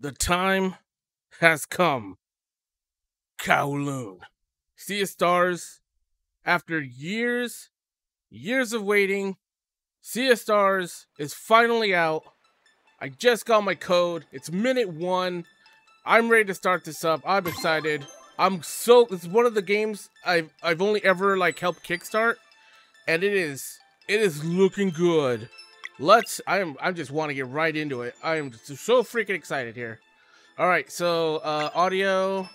The time has come, Kowloon. Sea of Stars, after years of waiting, Sea of Stars is finally out. I just got my code. It's minute 1. I'm ready to start this up. I'm excited. It's one of the games I've only ever helped kickstart, and it is looking good. I just want to get right into it. I am so freaking excited here. All right, so audio.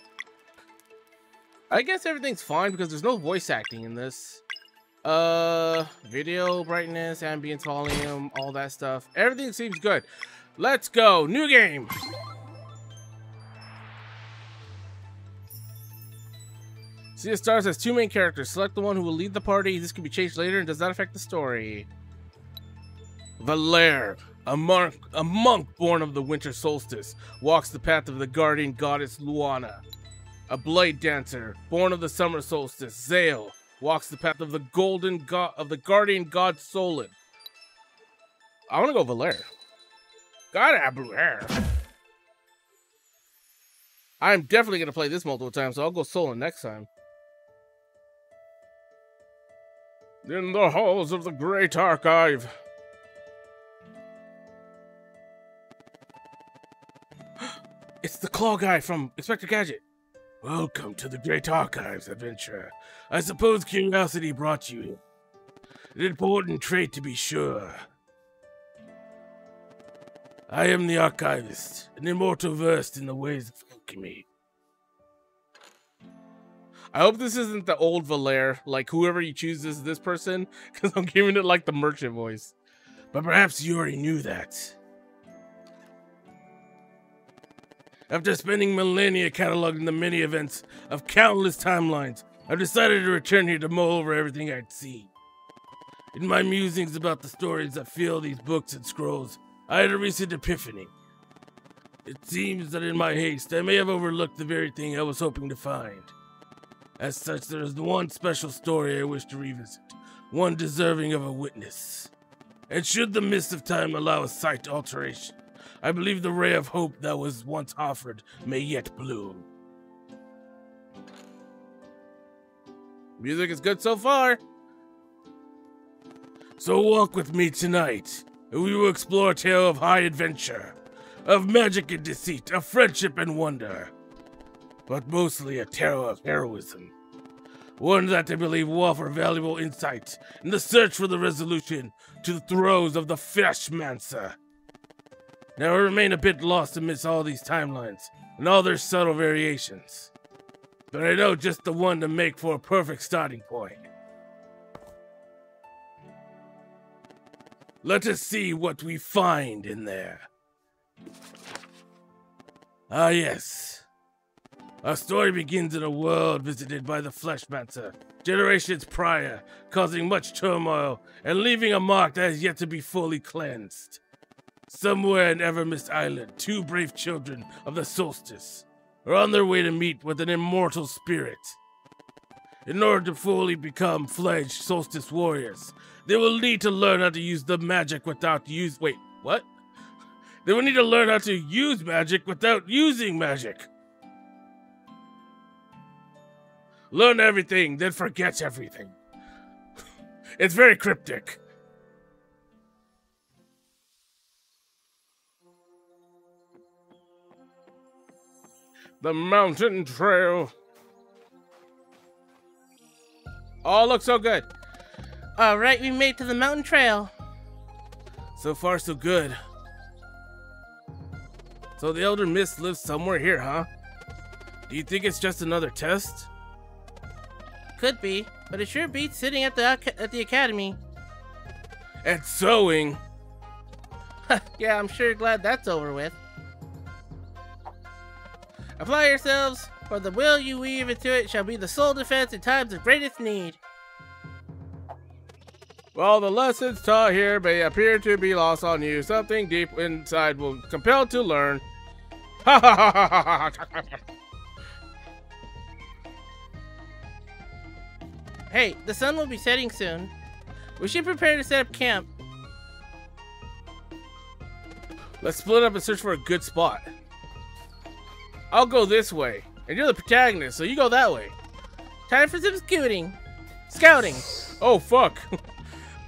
I guess everything's fine because there's no voice acting in this. Video brightness, ambience volume, all that stuff. Everything seems good. Let's go. New game. Sea of Stars has 2 main characters. Select the one who will lead the party. This can be changed later and does not affect the story. Valere, a monk born of the winter solstice, walks the path of the guardian goddess Luana. A blade dancer, born of the summer solstice, Zale, walks the path of the guardian god Solid. I want to go Valere. Gotta have blue hair. I'm definitely gonna play this multiple times, so I'll go Solid next time. In the halls of the Great Archive. It's the claw guy from Inspector Gadget. Welcome to the Great Archives, adventurer. I suppose curiosity brought you here. An important trait, to be sure. I am the archivist, an immortal versed in the ways of alchemy. I hope this isn't the old Valere, whoever you choose is this person, because I'm giving it the merchant voice. But perhaps you already knew that. After spending millennia cataloging the many events of countless timelines, I've decided to return here to mull over everything I'd seen. In my musings about the stories that fill these books and scrolls, I had a recent epiphany. It seems that in my haste, I may have overlooked the very thing I was hoping to find. As such, there is one special story I wish to revisit, one deserving of a witness. And should the mist of time allow a slight alteration, I believe the ray of hope that was once offered may yet bloom. Music is good so far. So walk with me tonight, and we will explore a tale of high adventure, of magic and deceit, of friendship and wonder, but mostly a tale of heroism. One that I believe will offer valuable insight in the search for the resolution to the throes of the Fleshmancer. Now I remain a bit lost amidst all these timelines and all their subtle variations, but I know just the one to make for a perfect starting point. Let us see what we find in there. Ah yes. Our story begins in a world visited by the Fleshmancer, generations prior, causing much turmoil and leaving a mark that has yet to be fully cleansed. Somewhere in Evermist Island, 2 brave children of the Solstice are on their way to meet with an immortal spirit. In order to fully become fledged Solstice warriors, they will need to learn how to use the magic without Wait, what? They will need to learn how to use magic without using magic. Learn everything, then forget everything. It's very cryptic. The mountain trail. Oh, looks so good. All right, we made it to the mountain trail. So far, so good. So the Elder Mist lives somewhere here, huh? Do you think it's just another test? Could be, but it sure beats sitting at the academy. And sewing. Yeah, I'm sure glad that's over with. Apply yourselves, for the will you weave into it shall be the sole defense in times of greatest need. While the lessons taught here may appear to be lost on you, something deep inside will compel to learn. Ha ha ha ha ha ha! Hey, the sun will be setting soon. We should prepare to set up camp. Let's split up and search for a good spot. I'll go this way. And you're the protagonist, so you go that way. Time for some scouting. Oh, fuck.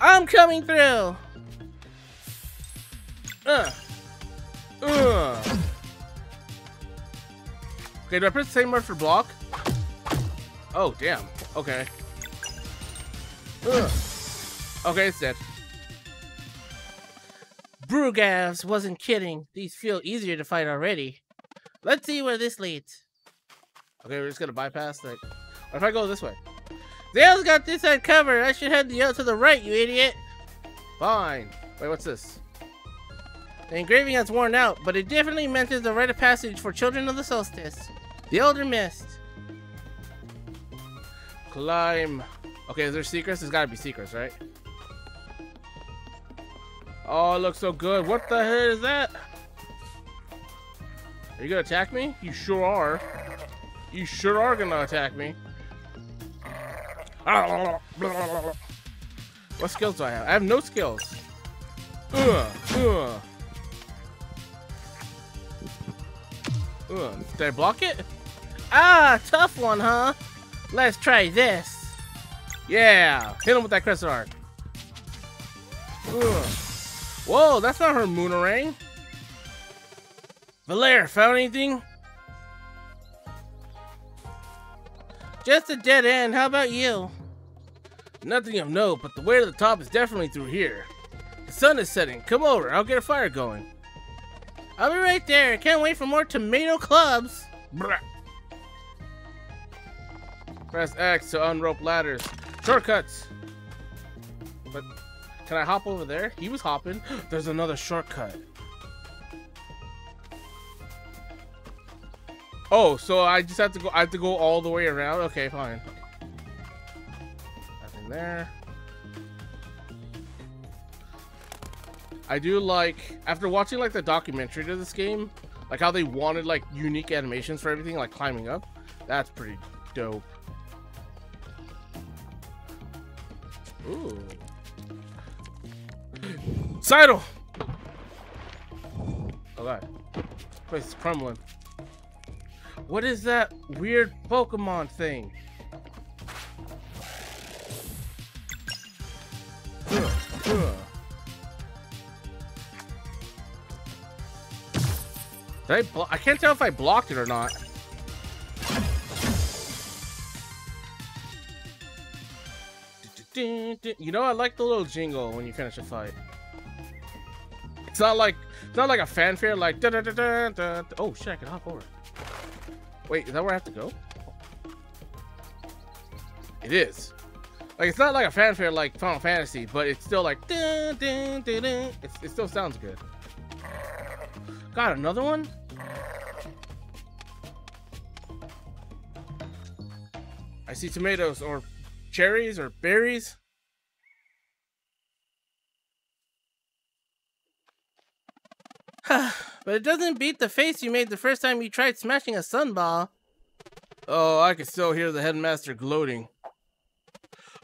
I'm coming through. Okay, do I press the same word for block? Oh, damn. Okay. Okay, it's dead. Brugavs wasn't kidding. These feel easier to fight already. Let's see where this leads. Okay, we're just gonna bypass that. What if I go this way? Zale's got this side covered. I should head to the right, you idiot. Fine. Wait, what's this? The engraving has worn out, but it definitely mentions the rite of passage for children of the Solstice. The Elder Mist. Climb. Okay, is there secrets? There's gotta be secrets, right? Oh, it looks so good. What the hell is that? Are you gonna attack me? You sure are. You sure are gonna attack me. What skills do I have? I have no skills. Did I block it? Ah, tough one, huh? Let's try this. Yeah, hit him with that crescent arc. Whoa, that's not her moonerang. Valere, found anything? Just a dead end. How about you? Nothing of note, but the way to the top is definitely through here. The sun is setting. Come over, I'll get a fire going. I'll be right there. Can't wait for more tomato clubs. Brah. Press X to unrope ladders. Shortcuts. But can I hop over there? He was hopping. There's another shortcut. Oh, so I just have to go. I have to go all the way around. Okay, fine. Nothing there. I do like, after watching like the documentary to this game, like how they wanted like unique animations for everything, like climbing up. That's pretty dope. Ooh. Sidle! Oh god. This place is crumbling. What is that weird Pokemon thing? Did I can't tell if I blocked it or not. You know, I like the little jingle when you finish a fight. It's not like a fanfare like da da da da da. Oh shit, I can hop over. Wait, is that where I have to go? It is. Like, it's not like a fanfare like Final Fantasy, but it's still like dun, dun, dun, dun. It still sounds good. Got another one? I see tomatoes or cherries or berries. But it doesn't beat the face you made the first time you tried smashing a sunball. Oh, I can still hear the headmaster gloating.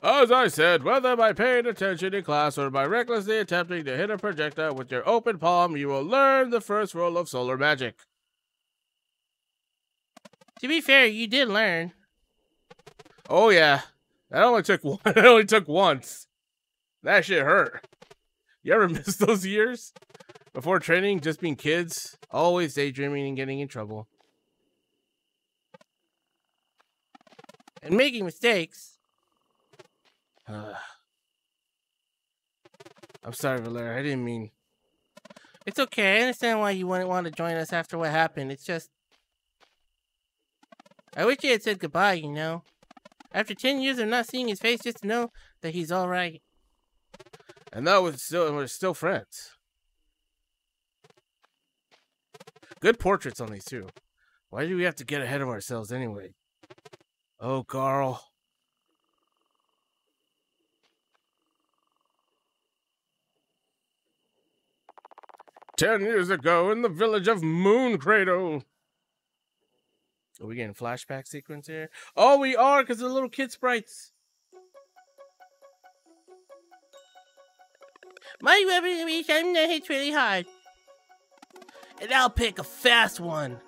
As I said, whether by paying attention in class or by recklessly attempting to hit a projectile with your open palm, you will learn the first rule of solar magic. To be fair, you did learn. Oh yeah, that only took one. It only took once. That shit hurt. You ever miss those years? Before training, just being kids, always daydreaming and getting in trouble. And making mistakes. I'm sorry, Valere. I didn't mean... It's okay. I understand why you wouldn't want to join us after what happened. It's just... I wish you had said goodbye, you know? After 10 years of not seeing his face, just to know that he's alright. And that was we're still friends. Good portraits on these two. Why do we have to get ahead of ourselves anyway? Oh, Garl. "10 years ago in the village of Moon Cradle." Are we getting flashback sequence here? Oh, we are, because of the little kid sprites. My weapon each time that hits really hard. And I'll pick a fast one.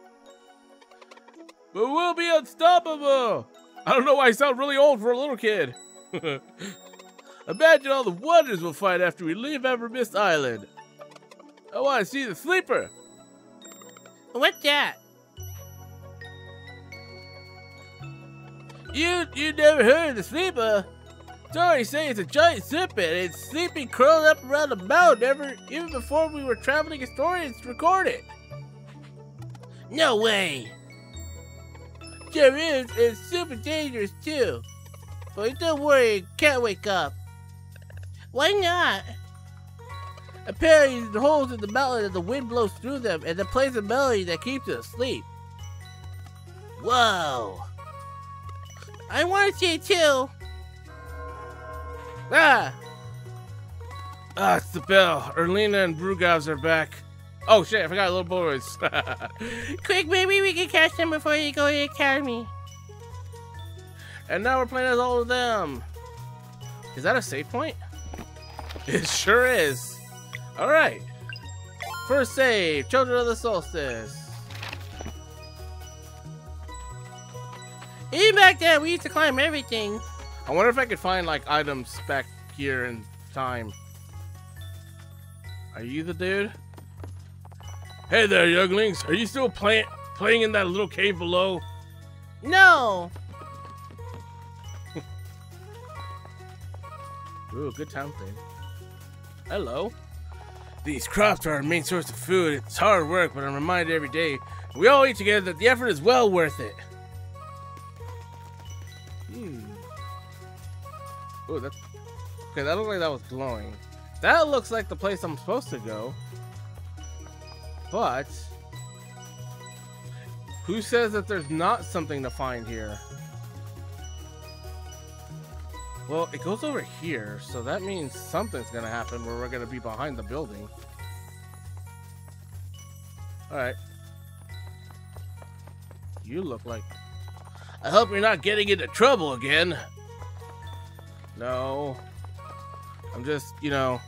but we'll be unstoppable. I don't know why I sound really old for a little kid. Imagine all the wonders we'll find after we leave Evermist Island. I want to see the sleeper. What's that? You never heard of the sleeper? Sorry, say it's a giant serpent. It's sleeping curled up around the mountain even before we were traveling historians to record it. No way. Sure is, and it's super dangerous too. But don't worry, it can't wake up. Why not? Apparently the holes in the mountain and the wind blows through them and it plays a melody that keeps it asleep. Whoa. I want to see it too. It's the bell. Erlina and Brugavs are back. Oh shit, I forgot little boys. Quick, maybe we can catch them before you go to the academy. And now we're playing as all of them. Is that a save point? It sure is. Alright. First save, Children of the Solstice. Even back then, we used to climb everything. I wonder if I could find like items back here in time. Are you the dude? Hey there, younglings. Are you still playing in that little cave below? No. Ooh, good town thing. Hello. These crops are our main source of food. It's hard work, but I'm reminded every day we all eat together that the effort is well worth it. Ooh, that's okay. That looked like that was glowing. That looks like the place I'm supposed to go. But who says that there's not something to find here? Well, it goes over here, so that means something's gonna happen where we're gonna be behind the building. Alright. You look like... I hope you're not getting into trouble again. No. I'm just, you know...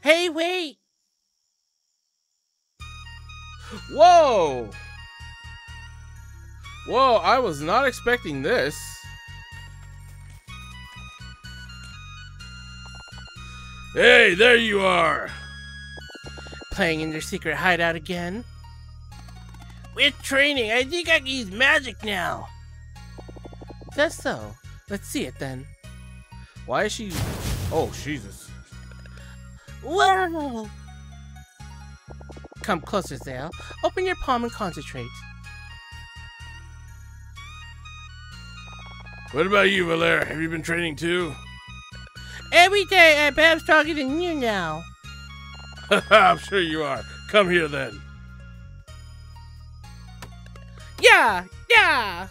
Hey, wait! Whoa! Whoa, I was not expecting this. Hey, there you are! Playing in your secret hideout again? We're training. I think I can use magic now. That's so. Let's see it then. Why is she... Oh, Jesus. Whoa! Come closer, Zale. Open your palm and concentrate. What about you, Valere? Have you been training too? Every day I'm perhaps stronger than you now. I'm sure you are. Come here then. Yeah! Yeah!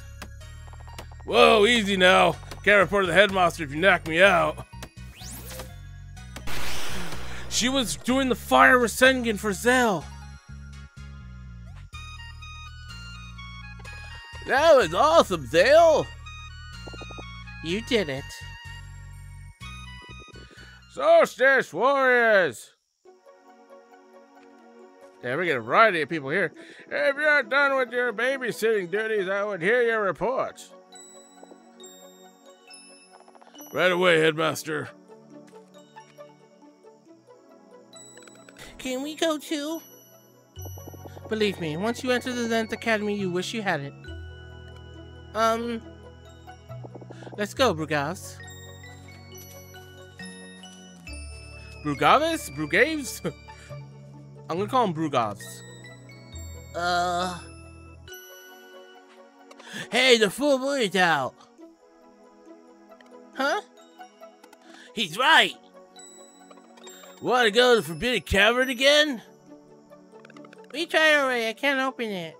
Whoa, easy now. Can't report to the headmaster if you knock me out. She was doing the fire Rasengan for Zale. That was awesome, Zale. You did it. Solstice warriors! Yeah, we get a variety of people here. If you're done with your babysitting duties, I would hear your reports. Right away, Headmaster. Can we go too? Believe me, once you enter the Zenith Academy, you wish you hadn't. Let's go, Brugavs. Brugavis? Brugaves? I'm gonna call him Brugavs. Hey, the full moon is out. Huh? He's right. Wanna go to the Forbidden Cavern again? We tried already, I can't open it.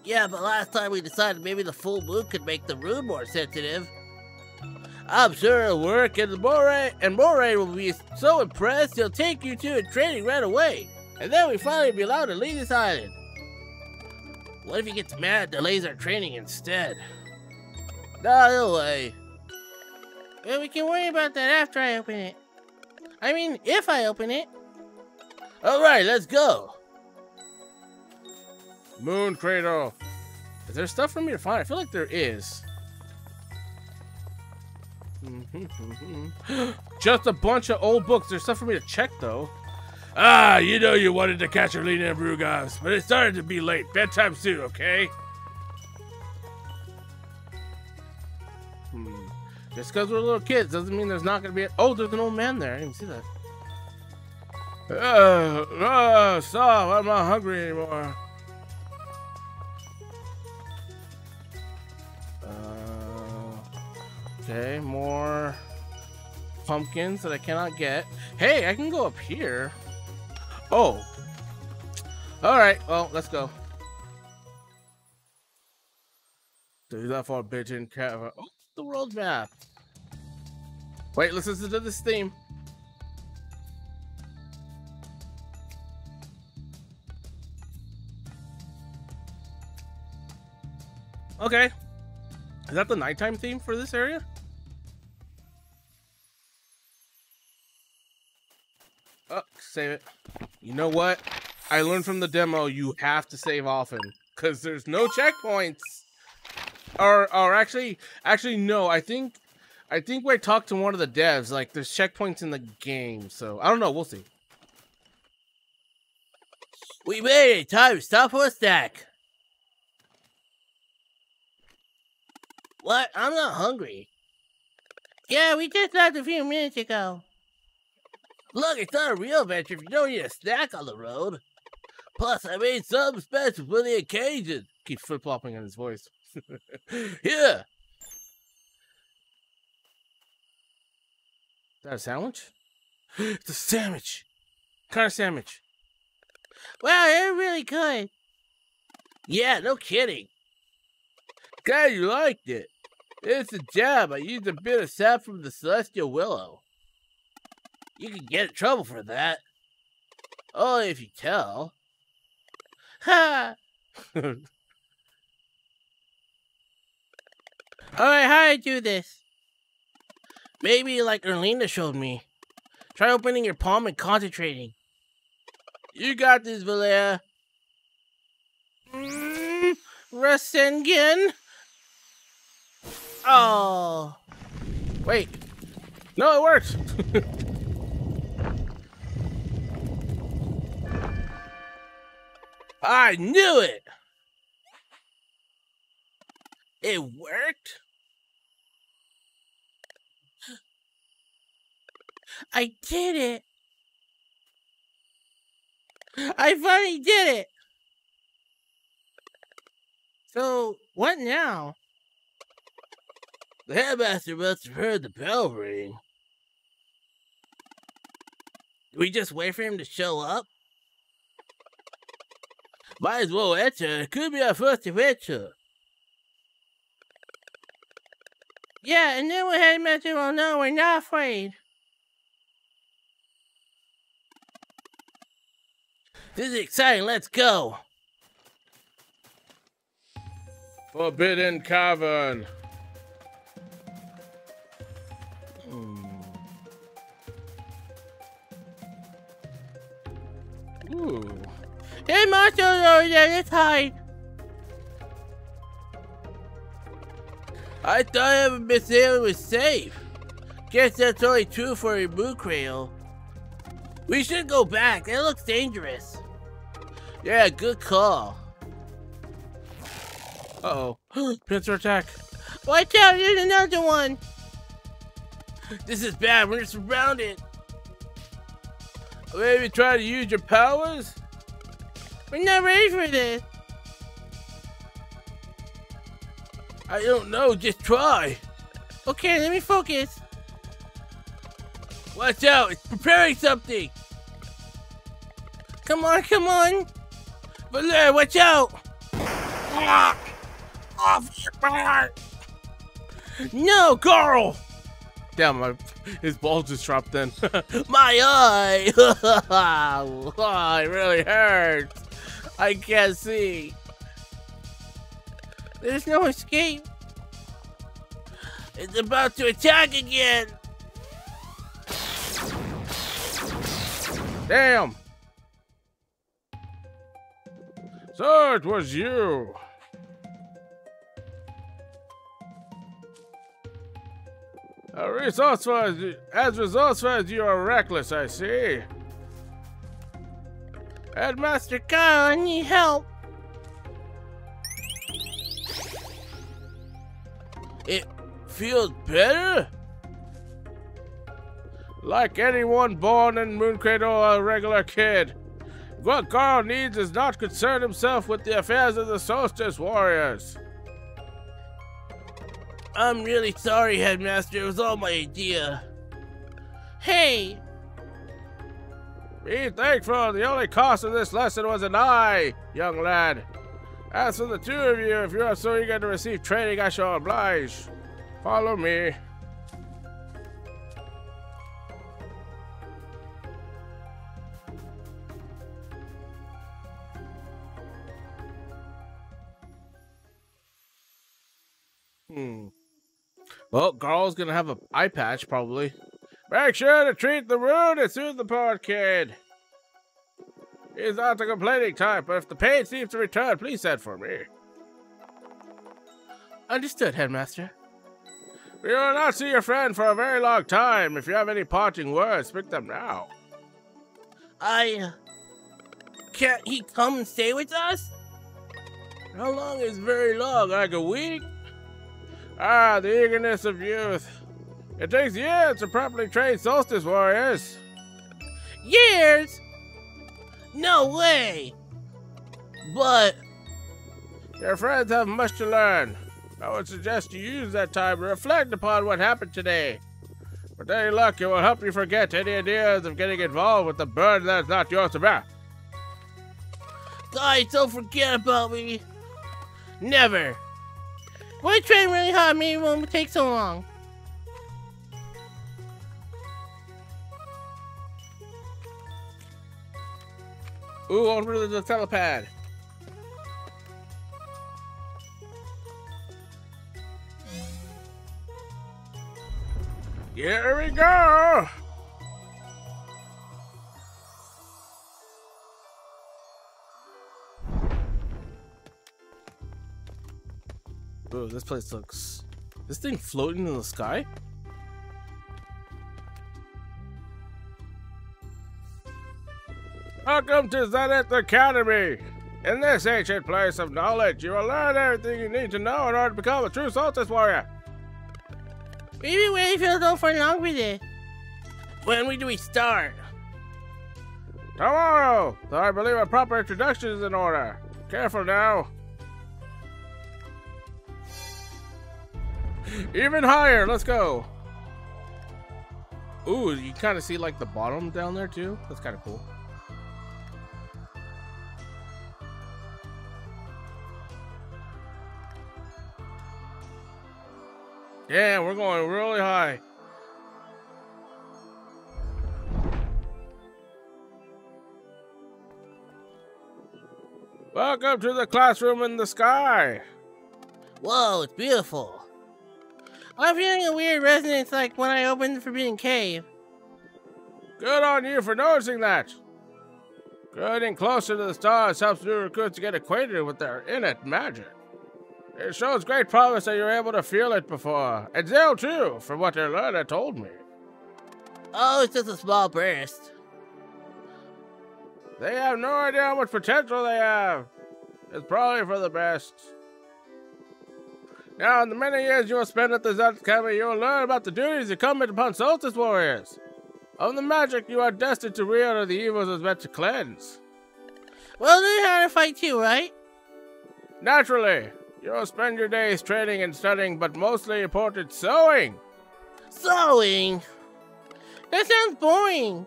Yeah, but last time we decided maybe the full moon could make the room more sensitive. I'm sure it'll work, and Moray will be so impressed he'll take you to a training right away. And then we finally be allowed to leave this island. What if he gets mad and delays our training instead? No way. Well, we can worry about that after I open it. I mean, if I open it. Alright, let's go. Moon Cradle. Is there stuff for me to find? I feel like there is. Just a bunch of old books. There's stuff for me to check, though. Ah, you know you wanted to catch Erlina and Brugas, but it started to be late. Bedtime soon, okay? Just because we're little kids doesn't mean there's not going to be oh, there's an old man there. I didn't see that. Stop. I'm not hungry anymore. Okay, more pumpkins that I cannot get. Hey, I can go up here. Oh. Alright, well, let's go. Do that for a bitch in cavern. Oh, the world map. Wait, let's listen to this theme. Okay. Is that the nighttime theme for this area? Oh, save it. You know what? I learned from the demo you have to save often because there's no checkpoints. Or actually no. I think when I talked to one of the devs, like there's checkpoints in the game. So I don't know. We'll see. We made it. Time to stop for a snack. What? I'm not hungry. Yeah, we just left a few minutes ago. Look, it's not a real adventure if you don't eat a snack on the road. Plus, I made something special for the occasion. Keep flip-flopping in his voice. Here. Is that a sandwich? It's a sandwich. What kind of sandwich? Wow, they're really good. Yeah, no kidding. Glad you liked it. It's a jam. I used a bit of sap from the celestial willow. You could get in trouble for that. Only if you tell. Ha! Alright, how do I do this? Maybe like Erlina showed me. Try opening your palm and concentrating. You got this, Valere. Rasengan? Oh. Wait. No, it worked. I knew it. It worked? I did it. I finally did it. So, what now? The headmaster must have heard the bell ring. Do we just wait for him to show up? Might as well enter. It could be our first adventure. Yeah, and then the headmaster will know we're not afraid. This is exciting. Let's go. Forbidden Cavern. Ooh. Hey, monsters over there, let's hide. I thought having Miss Zale was safe. Guess that's only true for a Moo Cradle. We should go back. That looks dangerous. Yeah, good call. Uh-oh. Pincer attack. Watch out, there's another one. This is bad. We're surrounded. Maybe try to use your powers? We're not ready for this. I don't know. Just try. Okay, let me focus. Watch out. It's preparing something. Come on, come on. Valere, watch out. Off your bar. No, Garl. Damn, his ball just dropped then. My eye. Oh, it really hurts. I can't see. There's no escape. It's about to attack again. Damn. So it was you. As resourceful, you are reckless, I see. Headmaster Garl, I need help. It feels better? Like anyone born in Moon Cradle, a regular kid. What Garl needs is not concern himself with the affairs of the Solstice warriors. I'm really sorry, Headmaster. It was all my idea. Hey! Be thankful, the only cost of this lesson was an eye, young lad. As for the two of you, if you are so eager to receive training, I shall oblige. Follow me. Well, Garl's gonna have an eye patch, probably. Make sure to treat the wound and soothe the poor kid. He's not the complaining type, but if the pain seems to return, please send for me. Understood, Headmaster. We will not see your friend for a very long time. If you have any parting words, speak them now. Can't he come and stay with us? How long is very long? Like a week? Ah, the eagerness of youth. It takes years to properly train Solstice warriors. Years? No way! But your friends have much to learn. I would suggest you use that time to reflect upon what happened today. With any luck, it will help you forget any ideas of getting involved with the burden that is not yours to bear. guys, don't forget about me. Never. We're trying really hard, maybe it won't take so long. Ooh, over to the telepad. Here we go! Ooh, this place looks... This thing floating in the sky? Welcome to Zenith Academy! In this ancient place of knowledge, you will learn everything you need to know in order to become a true Solstice warrior. We've been waiting for long for this. When do we start? Tomorrow! Though I believe a proper introduction is in order. Careful now. Even higher, let's go. Ooh, you kind of see like the bottom down there too? That's kind of cool. Yeah, we're going really high. Welcome to the classroom in the sky. Whoa, it's beautiful. I'm feeling a weird resonance like when I opened the Forbidden Cave. Good on you for noticing that. Getting closer to the stars helps new recruits to get acquainted with their innate magic. It shows great promise that you're able to feel it before. And Zale too, from what your learner told me. Oh, it's just a small burst. They have no idea how much potential they have. It's probably for the best. Now, in the many years you will spend at the Zenith Academy, you will learn about the duties incumbent upon Solstice warriors. Of the magic you are destined to wield and the evils it is meant to cleanse. Well, learn how to fight too, right? Naturally. You will spend your days training and studying, but mostly important sewing. Sewing? That sounds boring.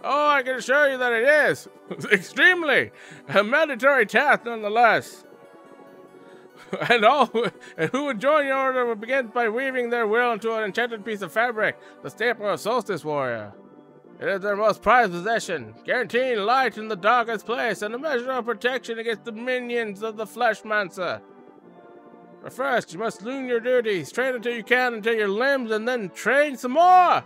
Oh, I can assure you that it is. Extremely. A mandatory task nonetheless. And who would join your order will begin by weaving their will into an enchanted piece of fabric, the staple of Solstice warrior. It is their most prized possession, guaranteeing light in the darkest place and a measure of protection against the minions of the Fleshmancer. But first, you must learn your duties, train until you can until your limbs, and then train some more!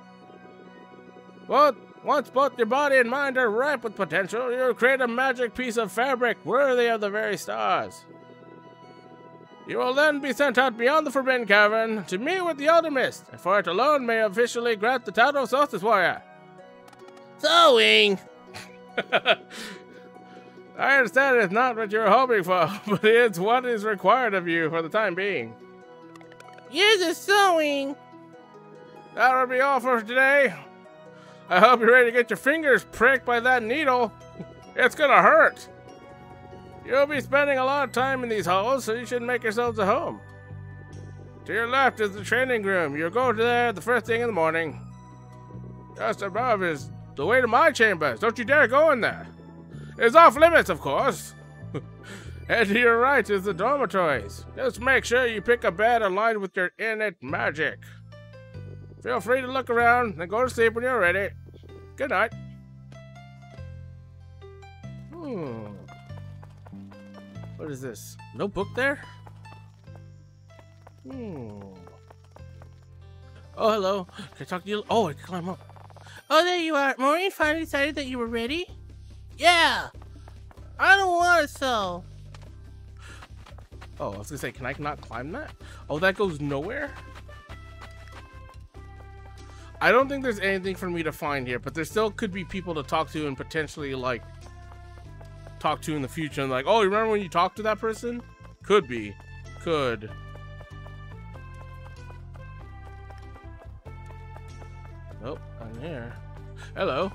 But once both your body and mind are ripe with potential, you'll create a magic piece of fabric worthy of the very stars. You will then be sent out beyond the Forbidden Cavern to meet with the Elder Mist, and for it alone may officially grant the title of Solstice Warrior. Sewing! I understand it's not what you were hoping for, but it's what is required of you for the time being. Here's a sewing! That will be all for today. I hope you're ready to get your fingers pricked by that needle. It's gonna hurt. You'll be spending a lot of time in these halls, so you should make yourselves at home. To your left is the training room. You'll go there the first thing in the morning. Just above is the way to my chambers. Don't you dare go in there. It's off limits, of course. And to your right is the dormitories. Just make sure you pick a bed aligned with your innate magic. Feel free to look around and go to sleep when you're ready. Good night. What is this? No book there? Oh, hello. Can I talk to you? Oh, I can climb up. Oh, there you are. Maureen finally decided that you were ready? Yeah! I don't want to sew. Oh, I was gonna say, can I not climb that? Oh, that goes nowhere? I don't think there's anything for me to find here, but there still could be people to talk to and potentially, like, talk to in the future. And like, oh, you remember when you talked to that person? Could be. Could. Nope, I'm here. Hello.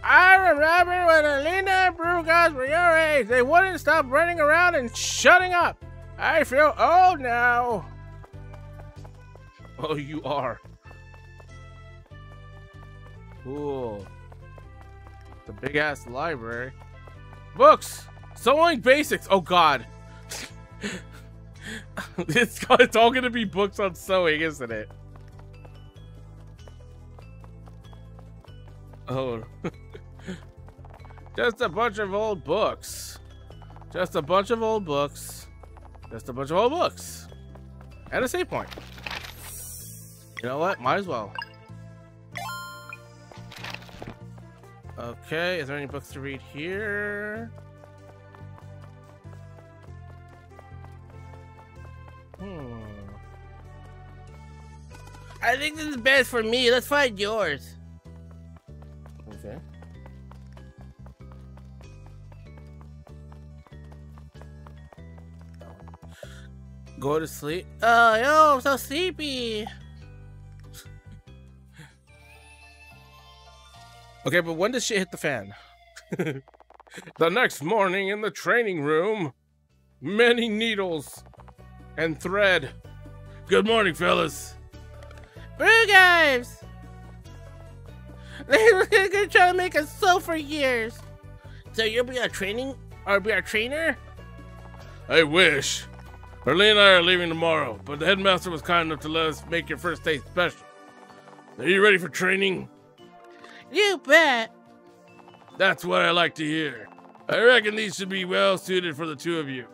I remember when Alina and Brugas were your age. They wouldn't stop running around and shutting up. I feel old now. Oh, you are. Cool. The big ass library. Books! Sewing basics! Oh god. It's all gonna be books on sewing, isn't it? Oh. Just a bunch of old books. Just a bunch of old books. Just a bunch of old books. And a save point. You know what? Might as well. Okay, is there any books to read here? I think this is best for me. Let's find yours. Okay. Go to sleep. Oh, yo, I'm so sleepy. Okay, but when does shit hit the fan? The next morning in the training room, many needles and thread. Good morning, fellas. Brew guys! They were gonna try to make us sew for years. So you'll be our trainer? I wish. Early and I are leaving tomorrow, but the headmaster was kind enough to let us make your first day special. Are you ready for training? You bet. That's what I like to hear. I reckon these should be well suited for the two of you.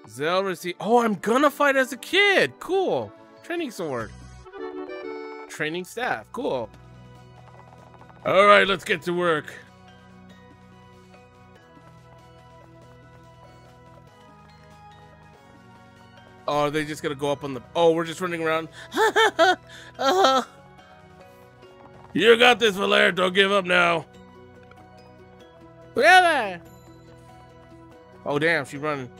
Zale receive. Oh, I'm gonna fight as a kid. Cool. Training sword. Training staff. Cool. All right, let's get to work. Oh, are they just gonna go up on the... Oh, we're just running around. You got this, Valere. Don't give up now. Really? Oh, damn, she's running.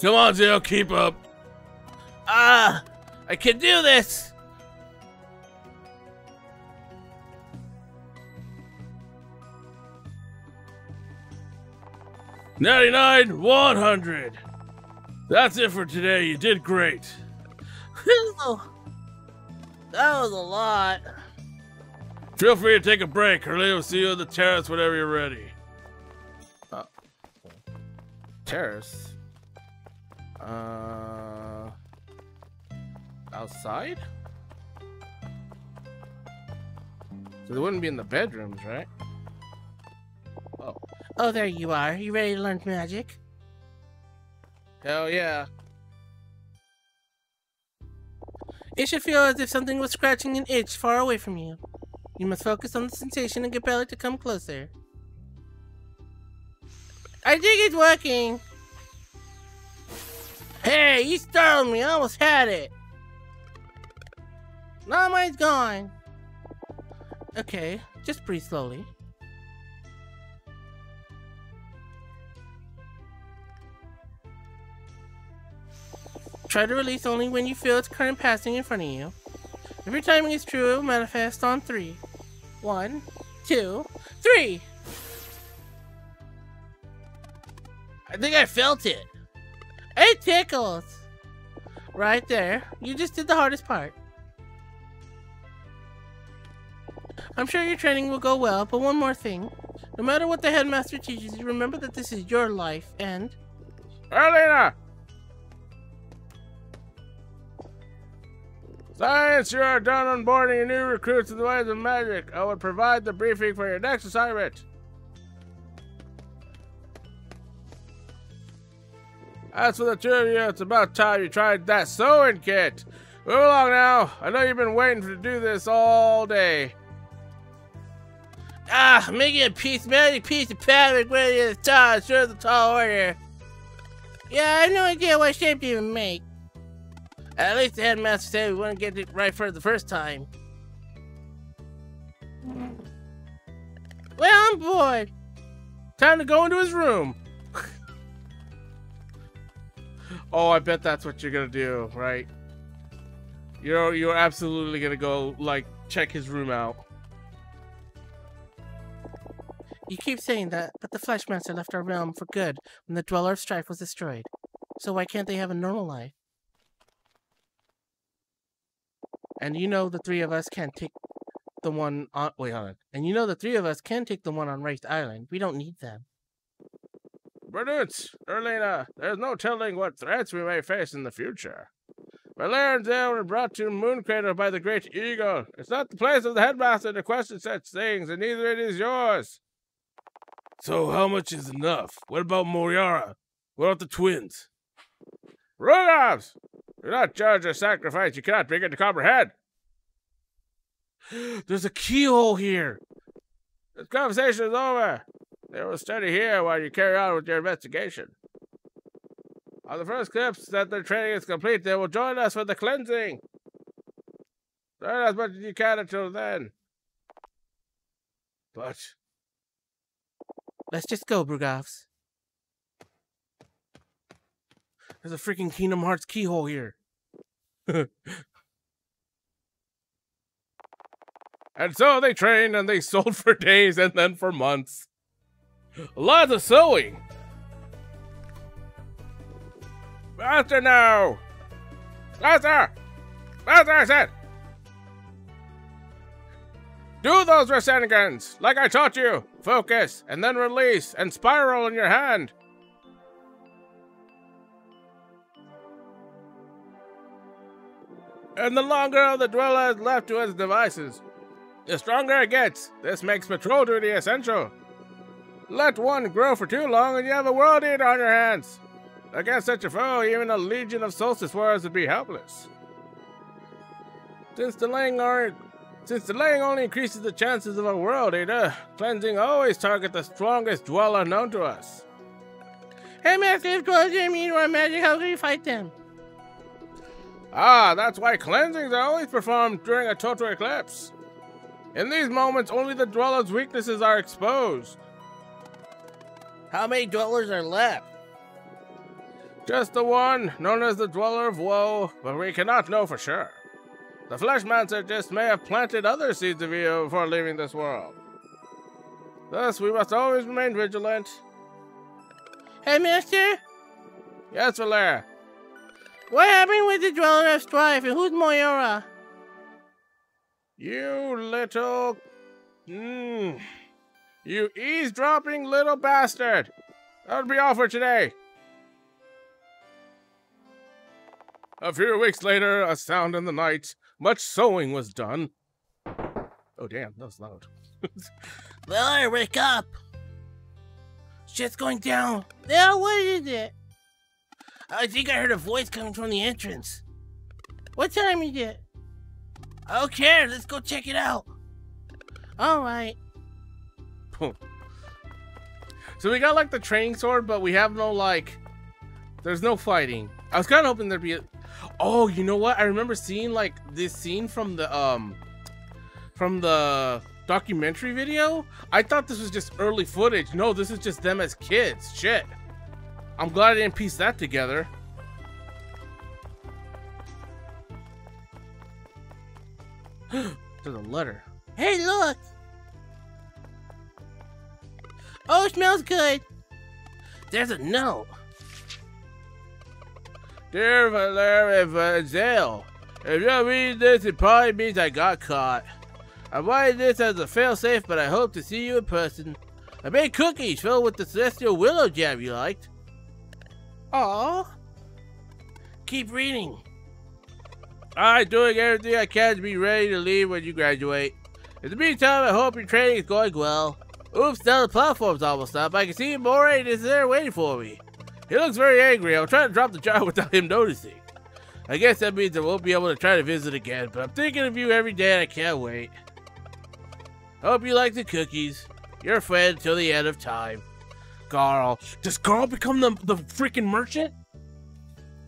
Come on, Zale, keep up. I can do this. $99, 100. That's it for today. You did great. That was a lot. Feel free to take a break. Hurley will see you on the terrace whenever you're ready. Terrace? Outside? So they wouldn't be in the bedrooms, right? Oh. Oh, there you are. You ready to learn magic? Hell yeah. It should feel as if something was scratching an itch far away from you. You must focus on the sensation and compel it to come closer. I think it's working. Hey, you startled me. I almost had it. Now mine's gone. Okay, just breathe slowly. Try to release only when you feel its current passing in front of you. If your timing is true, it will manifest on 3. 1, 2, 3! I think I felt it. It tickles! Right there. You just did the hardest part. I'm sure your training will go well, but one more thing. No matter what the headmaster teaches you, remember that this is your life, and... Erlina! Science, you are done onboarding your new recruits in the ways of magic. I will provide the briefing for your next assignment. As for the two of you, it's about time you tried that sewing kit. Move along now. I know you've been waiting to do this all day. Ah, making a magic piece of fabric ready at the top. Sure, the tall order. Yeah, I have no idea what shape to even make. At least the headmaster said we wouldn't get it right for the first time. Well, I'm bored. Time to go into his room. Oh, I bet that's what you're gonna do, right? You're absolutely gonna go, like, check his room out. You keep saying that, but the Fleshmaster left our realm for good when the Dweller of Strife was destroyed. So why can't they have a normal life? And you know the three of us can't take the one on... Wait, hold on. And you know the three of us can take the one on Wraith Island. We don't need them. Brilliant, Erlina. There's no telling what threats we may face in the future. Valere and Zale were brought to Moon Crater by the Great Eagle. It's not the place of the headmaster to question such things, and neither it is yours. So how much is enough? What about Moriara? What about the twins? Rugovs! Do not judge or sacrifice you cannot begin to comprehend. There's a keyhole here. This conversation is over. They will study here while you carry on with your investigation. On the first clips that their training is complete, they will join us for the cleansing. Learn as much as you can until then. But... let's just go, Brugovs. There's a freaking Kingdom Hearts keyhole here. And so they trained and they sold for days and then for months. Lots of sewing. Faster now! Faster! Faster, I said! Do those Rasenegans, like I taught you. Focus, and then release, and spiral in your hand. And the longer the Dweller is left to its devices, the stronger it gets. This makes patrol duty essential. Let one grow for too long and you have a world eater on your hands. Against such a foe, even a legion of Solstice warriors would be helpless. Since delaying only increases the chances of a world eater, cleansing always target the strongest dweller known to us. Hey, Master, if dwellers are immune to our magic, how can we fight them? Ah, that's why cleansings are always performed during a total eclipse. In these moments, only the dweller's weaknesses are exposed. How many dwellers are left? Just the one, known as the Dweller of Woe, but we cannot know for sure. The Fleshmancer just may have planted other seeds of evil before leaving this world. Thus, we must always remain vigilant. Hey, Master? Yes, Valere. What happened with the Dweller of Strife, and who's Moira? You little... You eavesdropping little bastard! That would be all for today. A few weeks later, a sound in the night. Much sewing was done. Oh, damn, that was loud. Valere, wake up! Shit's going down. Now, what is it? I think I heard a voice coming from the entrance. What time is it? I don't care. Let's go check it out. All right. So we got like the training sword, but we have no like. There's no fighting. I was kind of hoping there'd be a. Oh, you know what? I remember seeing like this scene from the documentary video. I thought this was just early footage. No, this is just them as kids. Shit. I'm glad I didn't piece that together. There's a letter. Hey, look! Oh, it smells good. There's a note. Dear Valere, Zale, if you read this, it probably means I got caught. I wanted this as a failsafe, but I hope to see you in person. I made cookies filled with the celestial willow jam you liked. Aw. Keep reading. I'm doing everything I can to be ready to leave when you graduate. In the meantime, I hope your training is going well. Oops, now the platform's almost up. I can see Moray is there waiting for me. He looks very angry. I'll try to drop the jar without him noticing. I guess that means I won't be able to try to visit again, but I'm thinking of you every day and I can't wait. Hope you like the cookies. Your friend till the end of time. Garl. Does Garl become the freaking merchant?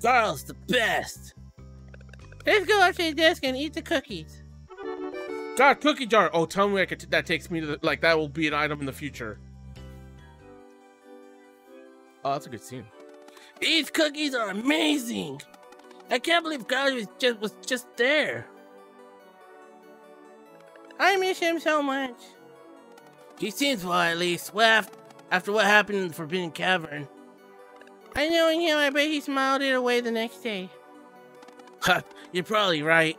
Garl's the best. Let's go up to the desk and eat the cookies. God, cookie jar. Oh, tell me that takes me to the, like that will be an item in the future. Oh, that's a good scene. These cookies are amazing. I can't believe Garl was just there. I miss him so much. He seems well, at least. Well, after what happened in the Forbidden Cavern. I know him, I bet he smiled it away the next day. Ha, you're probably right.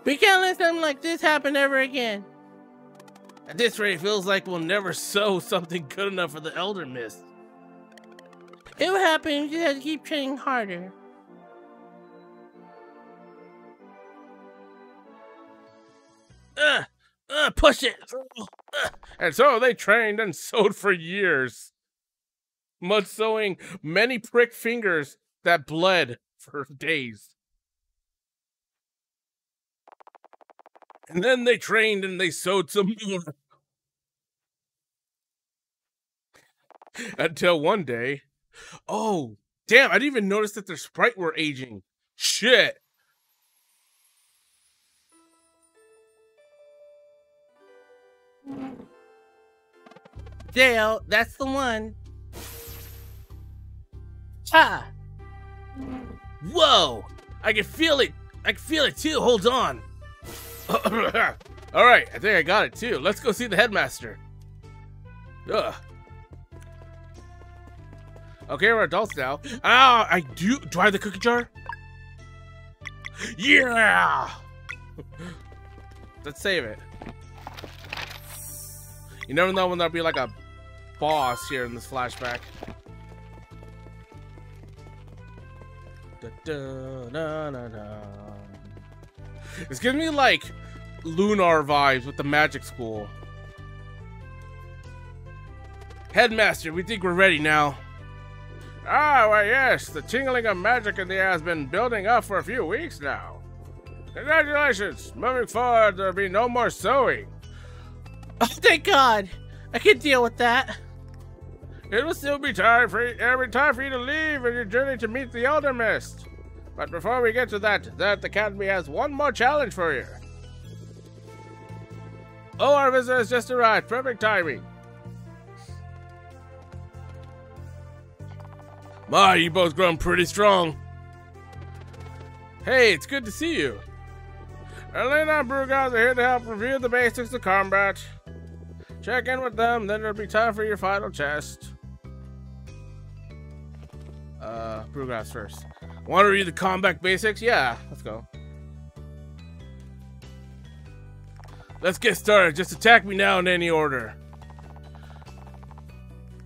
We can't let something like this happen ever again. At this rate, it feels like we'll never sow something good enough for the Elder Mist. It will happen, we just have to keep training harder. Push it! And so they trained and sewed for years. Mud sewing many prick fingers that bled for days. And then they trained and they sewed some more. Until one day, oh, damn, I didn't even notice that their sprite were aging. Shit. Zale, that's the one. Ha! Whoa! I can feel it. I can feel it too. Hold on. All right, I think I got it too. Let's go see the headmaster. Ugh. Okay, we're adults now. Ah, I do I have the cookie jar? Yeah! Let's save it. You never know when there'll be like a boss here in this flashback. It's giving me like Lunar vibes with the magic school. Headmaster, we think we're ready now. Ah, why yes, the tingling of magic in the air has been building up for a few weeks now. Congratulations! Moving forward, there'll be no more sewing. Oh, thank God! I can deal with that. It will still be time for you to leave on your journey to meet the Elder Mist. But before we get to that academy has one more challenge for you. Oh, our visitor has just arrived. Perfect timing. My, you both grown pretty strong. Hey, it's good to see you. Elena and Brugaz are here to help review the basics of combat. Check in with them, then it'll be time for your final test. Brugaz first. Want to read the combat basics? Yeah, let's go. Let's get started. Just attack me now in any order.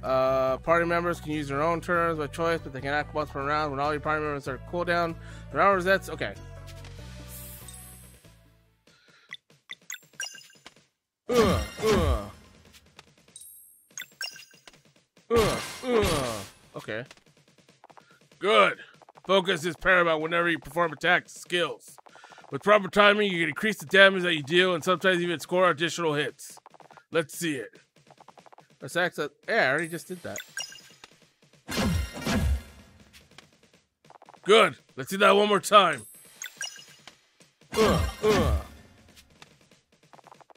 Party members can use their own turns by choice, but they can act once per round when all your party members are cooldown. The round resets. Okay. Okay. Good. Focus is paramount whenever you perform attack skills. With proper timing, you can increase the damage that you deal and sometimes even score additional hits. Let's see it. Let's access. Yeah, I already just did that. Good. Let's do that one more time.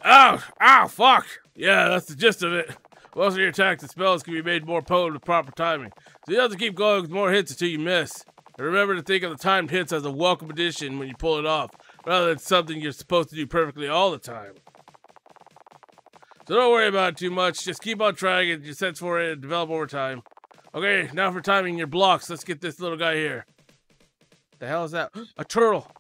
Ow! Ow! Fuck! Yeah, that's the gist of it. Most of your attacks and spells can be made more potent with proper timing, so you have to keep going with more hits until you miss. And remember to think of the timed hits as a welcome addition when you pull it off, rather than something you're supposed to do perfectly all the time. So don't worry about it too much. Just keep on trying it, your sense for it, and develop over time. Okay, now for timing your blocks. Let's get this little guy here. The hell is that? A turtle.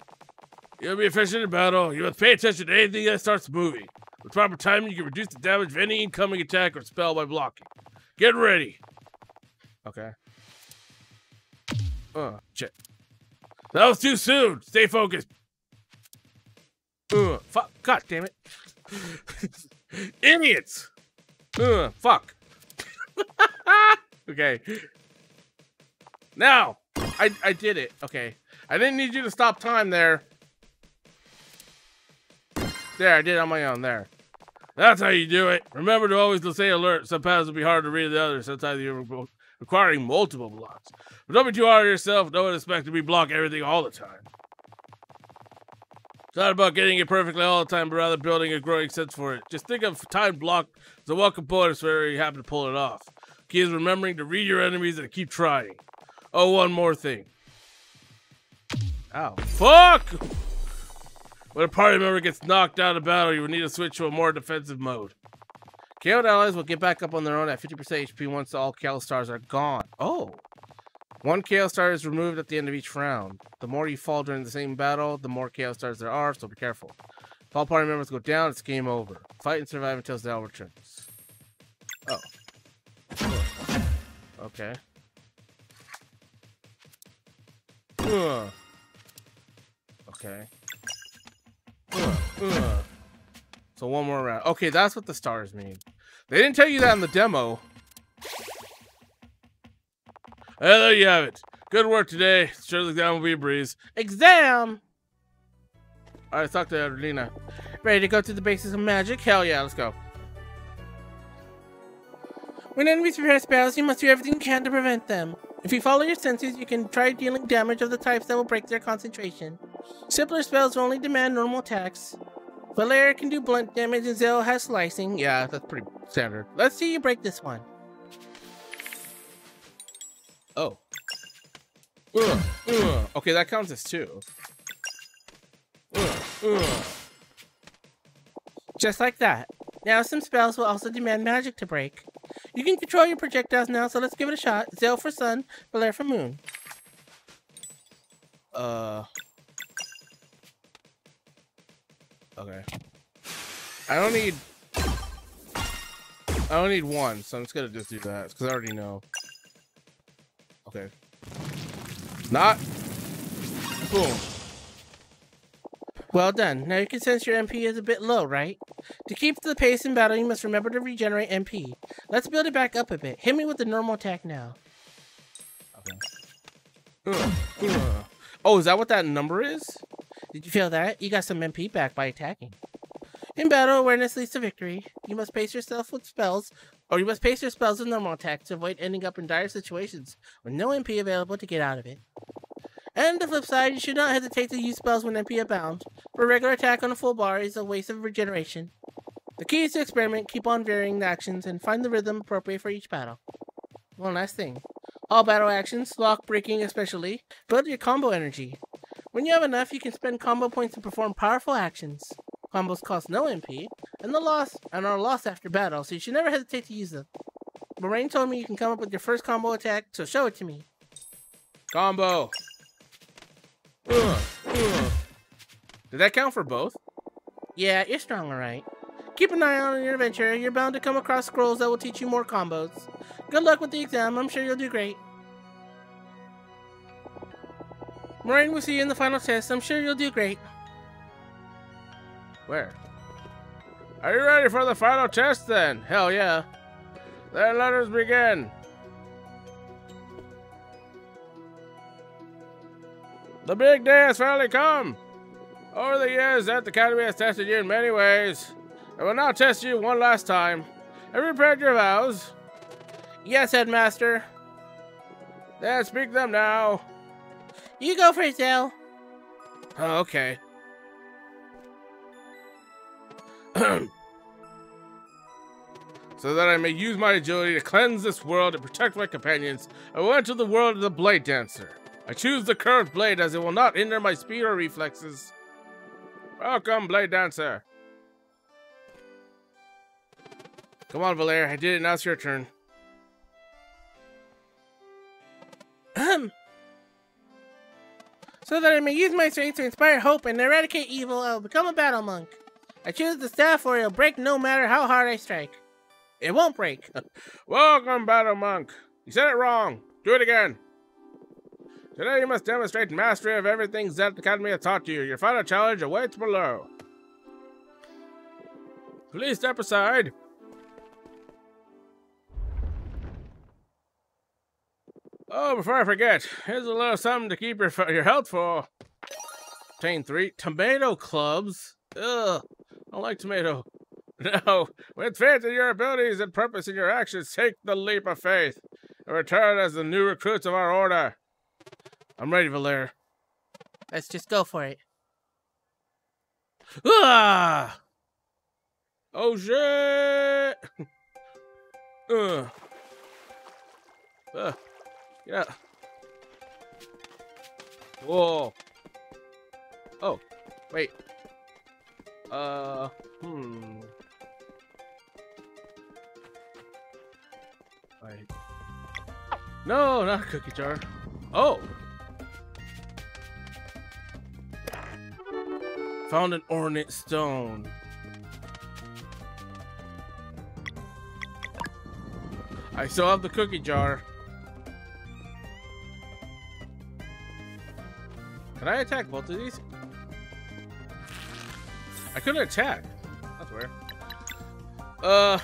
You'll be efficient in battle. You must pay attention to anything that starts moving. With proper timing, you can reduce the damage of any incoming attack or spell by blocking. Get ready. Okay. Oh, shit. That was too soon. Stay focused. Fuck. God damn it. Idiots. Fuck. Okay. Now. I did it. Okay. I didn't need you to stop time there. There, I did it on my own. There. That's how you do it. Remember to always stay alert. Some paths will be hard to read than the others. Sometimes you're requiring multiple blocks. But don't be too hard on yourself. Don't expect to be block everything all the time. It's not about getting it perfectly all the time, but rather building a growing sense for it. Just think of timed block as a welcome bonus whenever you happen to pull it off. Key is remembering to read your enemies and keep trying. Oh, one more thing. Ow. Fuck! When a party member gets knocked out of battle, you will need to switch to a more defensive mode. KO'd allies will get back up on their own at 50% HP once all KO stars are gone. Oh! One KO star is removed at the end of each round. The more you fall during the same battle, the more KO stars there are, so be careful. If all party members go down, it's game over. Fight and survive until Zale returns. Oh. Okay. Okay. So one more round. Okay, that's what the stars mean. They didn't tell you that in the demo. And there you have it. Good work today. Sure the exam will be a breeze. Exam! Alright, let's talk to Adelina. Ready to go through the basics of magic? Hell yeah, let's go. When enemies prepare spells, you must do everything you can to prevent them. If you follow your senses, you can try dealing damage of the types that will break their concentration. Simpler spells will only demand normal attacks. Valere can do blunt damage and Zale has slicing. Yeah, that's pretty standard. Let's see you break this one. Oh. Okay, that counts as 2. Just like that. Now some spells will also demand magic to break. You can control your projectiles now, so let's give it a shot. Zale for sun, Valere for moon. Okay. I don't need one, so I'm just gonna just do that, because I already know. Okay. Not. Boom. Well done. Now you can sense your MP is a bit low, right? To keep the pace in battle, you must remember to regenerate MP. Let's build it back up a bit. Hit me with the normal attack now. Okay. Oh, is that what that number is? Did you feel that? You got some MP back by attacking. In battle, awareness leads to victory. You must pace yourself with spells, or you must pace your spells with normal attacks to avoid ending up in dire situations with no MP available to get out of it. And the flip side, you should not hesitate to use spells when MP abound, for a regular attack on a full bar is a waste of regeneration. The key is to experiment, keep on varying the actions, and find the rhythm appropriate for each battle. One last thing. All battle actions, lock breaking especially, build your combo energy. When you have enough, you can spend combo points to perform powerful actions. Combos cost no MP, and are lost after battle, so you should never hesitate to use them. Moraine told me you can come up with your first combo attack, so show it to me. Combo. Did that count for both? Yeah, you're strong, alright. Keep an eye on your adventure. You're bound to come across scrolls that will teach you more combos. Good luck with the exam. I'm sure you'll do great. Moraine will see you in the final test. I'm sure you'll do great. Where? Are you ready for the final test then? Hell yeah. Then let us begin. The big day has finally come. Over the years, that Academy has tested you in many ways. I will now test you one last time. Have you prepared your vows? Yes, Headmaster. Then speak them now. You go for it, Zale. Oh, okay. So that I may use my agility to cleanse this world and protect my companions, I will enter the world of the Blade Dancer. I choose the curved blade as it will not hinder my speed or reflexes. Welcome, Blade Dancer. Come on, Valere. I did it. Now it's your turn. So that I may use my strength to inspire hope and eradicate evil, I will become a battle monk. I choose the staff or it'll break no matter how hard I strike. It won't break. Welcome, Battle Monk. You said it wrong. Do it again. Today you must demonstrate mastery of everything Zale Academy has taught you. Your final challenge awaits below. Please step aside. Oh, before I forget, here's a little something to keep your health full. Obtain 3 tomato clubs. Ugh, I don't like tomato. No, with faith in your abilities and purpose in your actions, take the leap of faith and return as the new recruits of our order. I'm ready, Valere. Let's just go for it. Ah! Oh shit! Yeah. Whoa. Oh, wait. Wait. No, not a cookie jar. Oh. Found an ornate stone. I still have the cookie jar. Can I attack both of these? I couldn't attack. That's weird.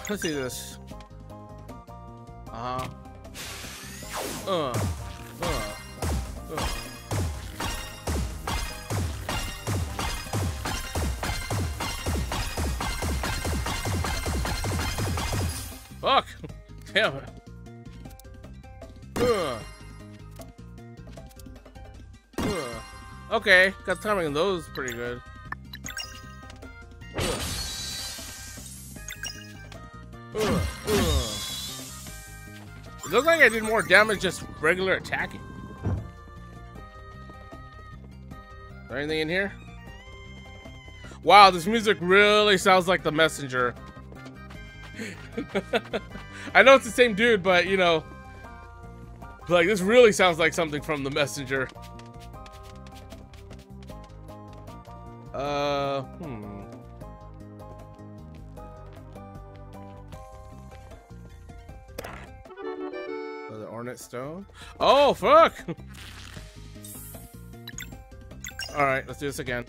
Let's see this. Fuck! Damn it. Okay, got timing on those pretty good. It looks like I did more damage just regular attacking. Is there anything in here? Wow, this music really sounds like The Messenger. I know it's the same dude, but you know, like this really sounds like something from The Messenger. Oh, the ornate stone. Oh, fuck! Alright, let's do this again.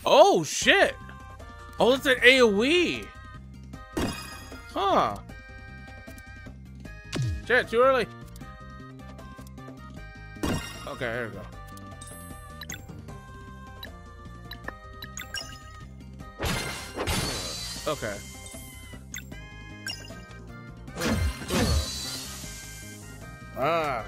Oh, shit! Oh, it's an AoE! Huh. Shit, too early. Okay, here we go. Okay. Ah.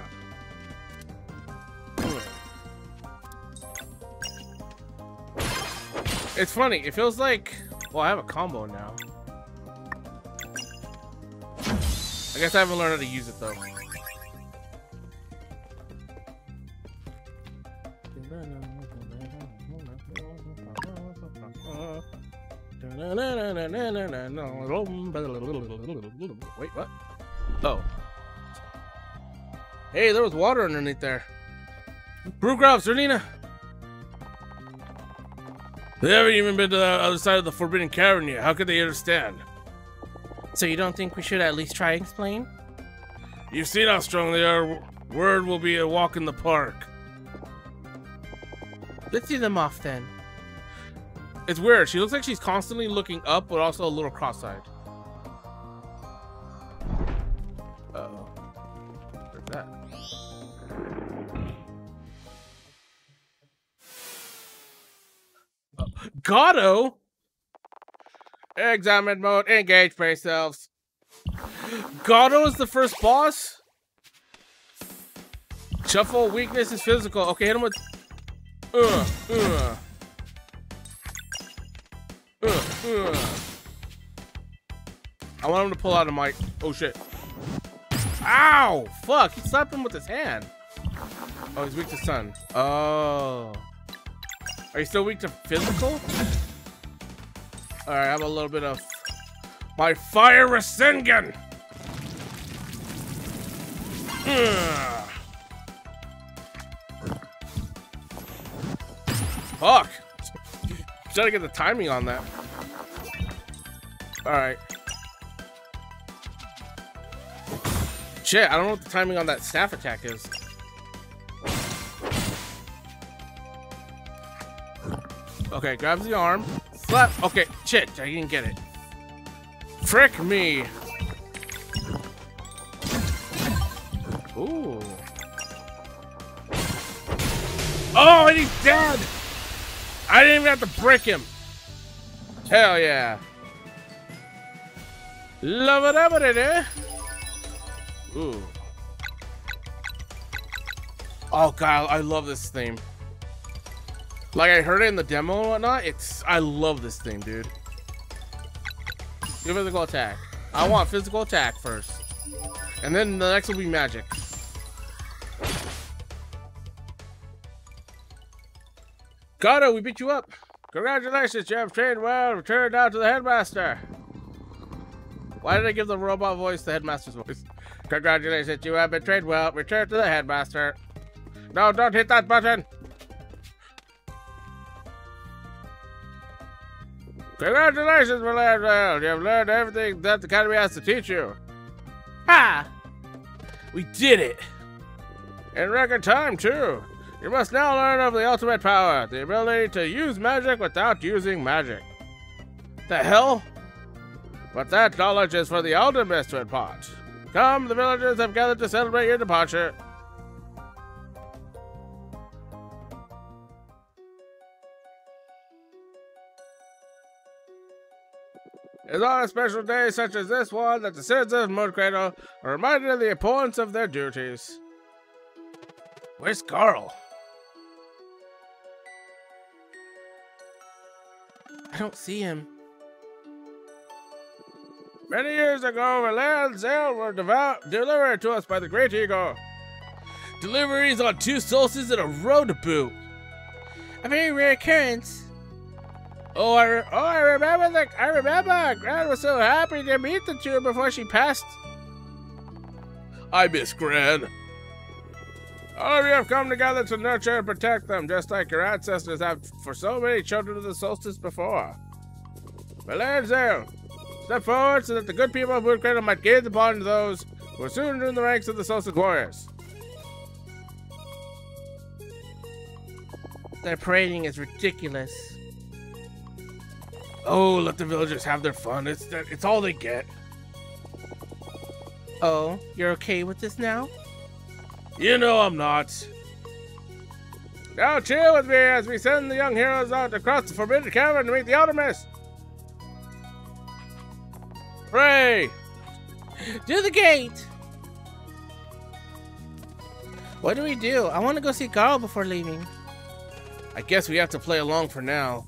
It's funny. It feels like... Well, I have a combo now. I guess I haven't learned how to use it, though. Wait, what? Oh. Hey, there was water underneath there. Brewgroff, Zernina. They haven't even been to the other side of the Forbidden Cavern yet. How could they understand? So you don't think we should at least try and explain? You've seen how strong they are. Word will be a walk in the park. Let's see them off then. It's weird. She looks like she's constantly looking up, but also a little cross-eyed. Uh-oh. Where's that? Gatto? Examine mode. Engage. Brace yourselves. Garl is the first boss. Shuffle. Weakness is physical. Okay, hit him with. I want him to pull out a mic. Oh shit. Ow! Fuck, he slapped him with his hand. Oh, he's weak to sun. Oh. Are you still weak to physical? Alright, I have a little bit of my fire Rasengan. Fuck. Trying to get the timing on that. Alright. Shit, I don't know what the timing on that staff attack is. Okay, grabs the arm. Slap. Okay, shit, I didn't get it. Frick me. Ooh. Oh, and he's dead. I didn't even have to break him. Hell yeah. Love it, eh? Ooh. Oh god, I love this theme. Like I heard it in the demo and whatnot. I love this theme, dude. Do physical attack. I want physical attack first. And then the next will be magic. Gato, we beat you up. Congratulations, you have trained well. Return now to the headmaster. Why did I give the robot voice the headmaster's voice? Congratulations, you have been trained well. Return to the headmaster. No, don't hit that button. Congratulations, Valere. You have learned everything that the academy has to teach you. Ha! We did it. In record time, too. You must now learn of the ultimate power, the ability to use magic without using magic. The hell? But that knowledge is for the Elder Mist to impart. Come, the villagers have gathered to celebrate your departure. It's on a special day such as this one that the citizens of Moon Cradle are reminded of the importance of their duties. Where's Garl? I don't see him. Many years ago, Valere and Zale were delivered to us by the Great Eagle. Deliveries on 2 solstices in a row to boot. A very rare occurrence. I remember. Gran was so happy to meet the 2 before she passed. I miss Gran. All of you have come together to nurture and protect them, just like your ancestors have for so many children of the Solstice before. Valere and Zale, step forward so that the good people of Moon Cradle might gaze upon those who will soon join the ranks of the Solstice warriors. Their parading is ridiculous. Oh, let the villagers have their fun. It's all they get. Oh, you're okay with this now? You know I'm not. Now chill with me as we send the young heroes out across the Forbidden Cavern to meet the Elder Mist. Hooray! Do the gate! What do we do? I want to go see Garl before leaving. I guess we have to play along for now.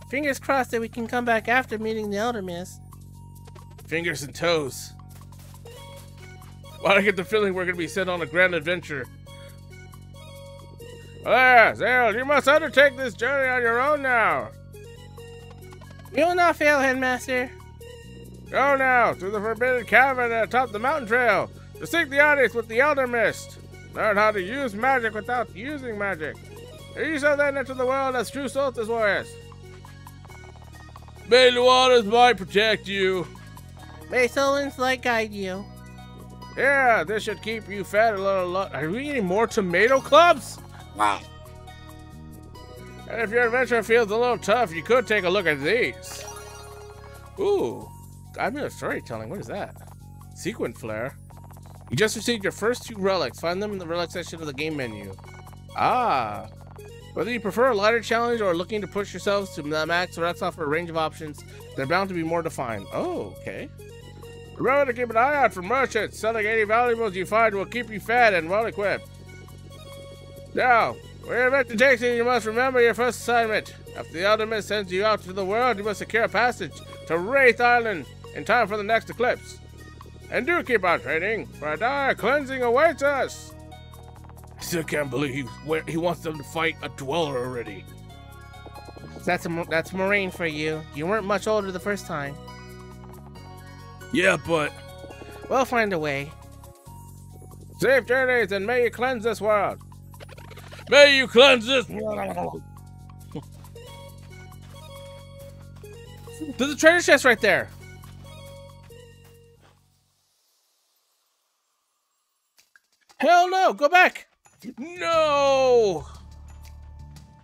Fingers crossed that we can come back after meeting the Elder Mist. Fingers and toes. Why do I get the feeling we're going to be sent on a grand adventure? Ah, Zale, you must undertake this journey on your own now. You will not fail, Headmaster. Go now through the Forbidden Cavern and atop the mountain trail to seek the Ice with the Elder Mist. Learn how to use magic without using magic. You shall then enter the world as true Solstice warriors. May the waters might protect you. May Solon's light guide you. Yeah, this should keep you fed a little. Are we getting more tomato clubs? Wow. And if your adventure feels a little tough, you could take a look at these. Ooh, I'm in a storytelling. What is that? Sequin flare. You just received your first 2 relics. Find them in the relic section of the game menu. Ah. Whether you prefer a lighter challenge or looking to push yourselves to the max, Rex offer a range of options that are bound to be more defined. Oh, okay. Remember to keep an eye out for merchants. Selling any valuables you find will keep you fed and well equipped. Now, wherever it takes you, you must remember your first assignment. After the Elderman sends you out to the world, you must secure a passage to Wraith Island in time for the next eclipse. And do keep on training, for a dire cleansing awaits us. I still can't believe he wants them to fight a dweller already. That's Moraine for you. You weren't much older the first time. Yeah, but We'll find a way. safe journeys, and may you cleanse this world. May you cleanse this. There's a treasure chest right there. Hell no! Go back. No!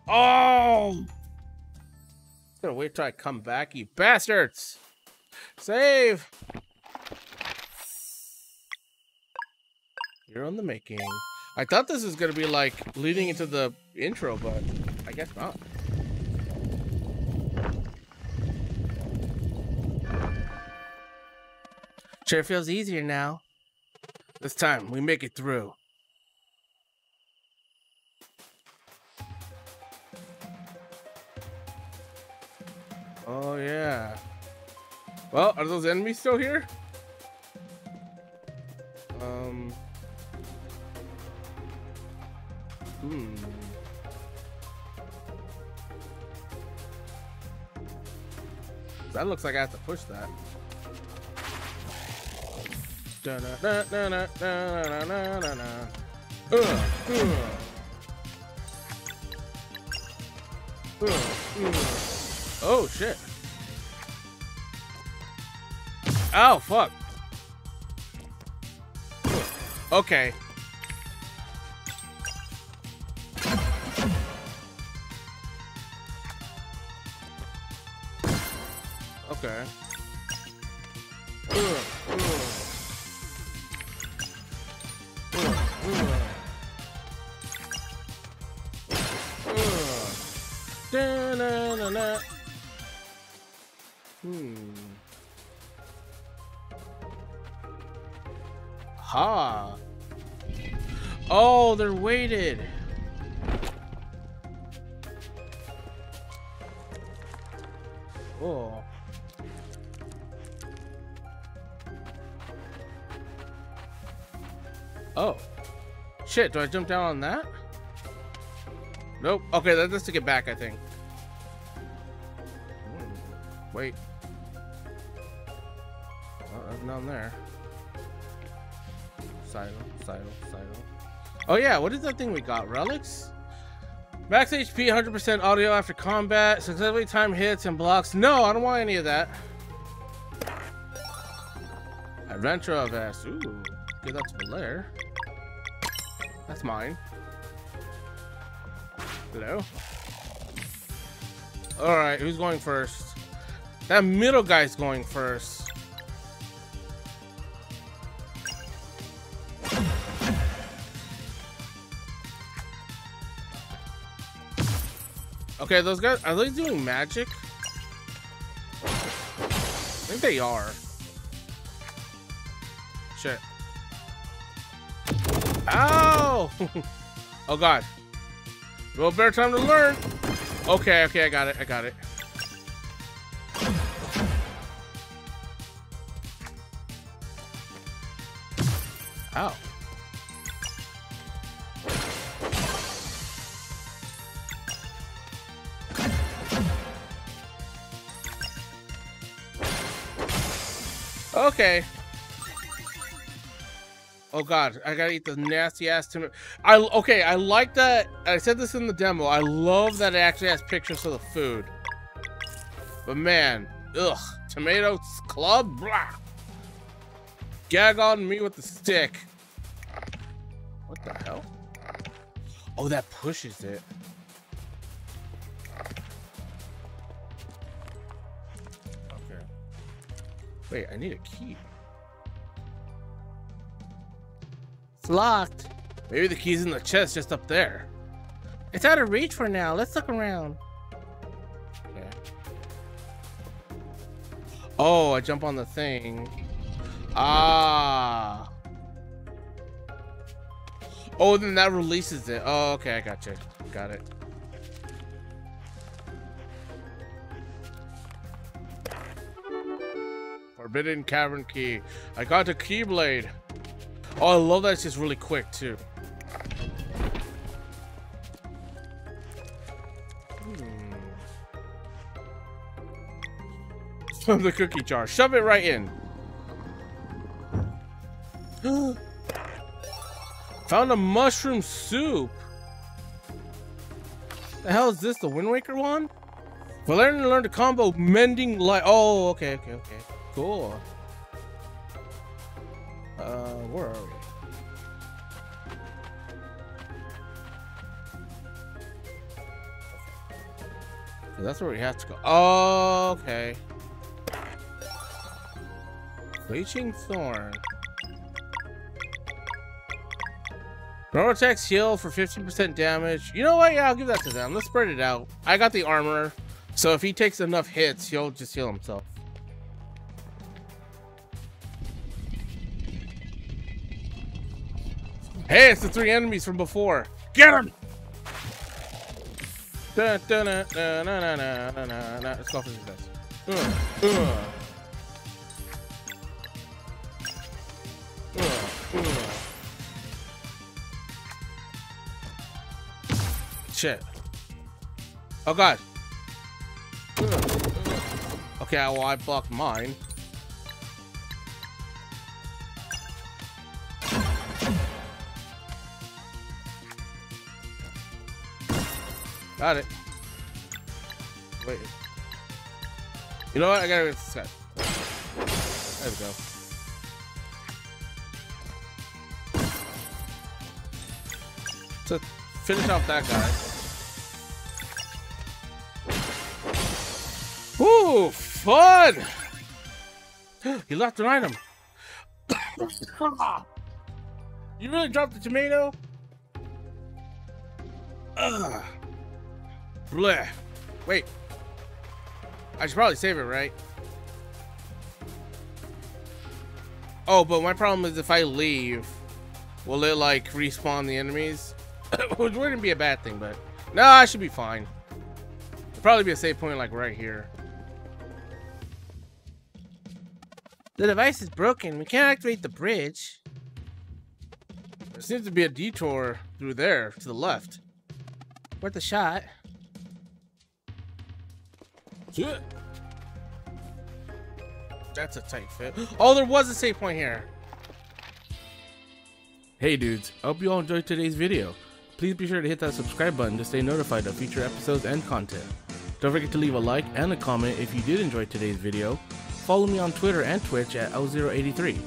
Oh! Gonna wait till I come back, you bastards! Save! You're on the making. I thought this was gonna be like leading into the intro, but I guess not. Sure feels easier now. This time we make it through. Oh yeah. Well, are those enemies still here? That looks like I have to push that. Oh shit. Oh fuck. Okay. Okay. Ha. Oh, they're weighted. Oh. Oh. Shit, do I jump down on that? Nope. Okay, that's just to get back, I think. Wait. Oh, nothing down there. Silo. Oh yeah, what is that thing we got? Relics? Max HP, 100% audio after combat, successfully time hits and blocks. No, I don't want any of that. Adventure of S. Ooh, give that to Valere. That's mine. Hello? Alright, who's going first? That middle guy's going first. Okay, those guys, are they doing magic? I think they are. Shit. Ow! Oh god. Well, better time to learn. Okay, I got it. Ow. Okay. Oh god, I gotta eat the nasty ass tomato. I like that. I said this in the demo. I love that it actually has pictures of the food. But man, ugh, tomato club, blah. Gag on me with the stick. What the hell? Oh, that pushes it. Okay. Wait, I need a key. It's locked. Maybe the key's in the chest just up there. It's out of reach for now. Let's look around. Okay. Oh, I jump on the thing. Ah. Oh, then that releases it. Oh, okay, I got you. Got it. Forbidden Cavern Key. I got a Keyblade. Oh, I love that it's just really quick, too. From the cookie jar. Shove it right in. Found a mushroom soup. The hell is this? The Wind Waker one? Valere learned a combo mending light. Oh, okay. Cool. Where are we? So that's where we have to go. Oh, okay. Bleaching Thorn. Normal attacks heal for 15% damage. You know what? Yeah, I'll give that to them. Let's spread it out. I got the armor, so if he takes enough hits, he'll just heal himself. Hey, it's the 3 enemies from before. Get him! Let's go for this. Shit. Oh god. Okay, well, I blocked mine. Got it. Wait. You know what? I gotta get this guy. There we go. To finish off that guy. Ooh, fun! He left an item. You really dropped the tomato? Ugh. Blech. Wait. I should probably save it, right? Oh, but my problem is if I leave, will it like respawn the enemies? Which wouldn't be a bad thing, but no, I should be fine. There'll probably be a save point like right here. The device is broken. We can't activate the bridge. There seems to be a detour through there to the left. Worth a shot. That's a tight fit. Oh, there was a save point here. Hey dudes, I hope you all enjoyed today's video. Please be sure to hit that subscribe button to stay notified of future episodes and content. Don't forget to leave a like and a comment if you did enjoy today's video. Follow me on Twitter and Twitch at O083.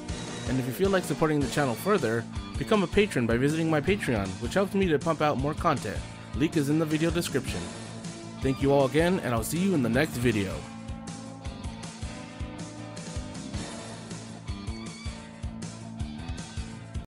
And if you feel like supporting the channel further, become a patron by visiting my Patreon, which helps me to pump out more content. Link is in the video description. Thank you all again, and I'll see you in the next video.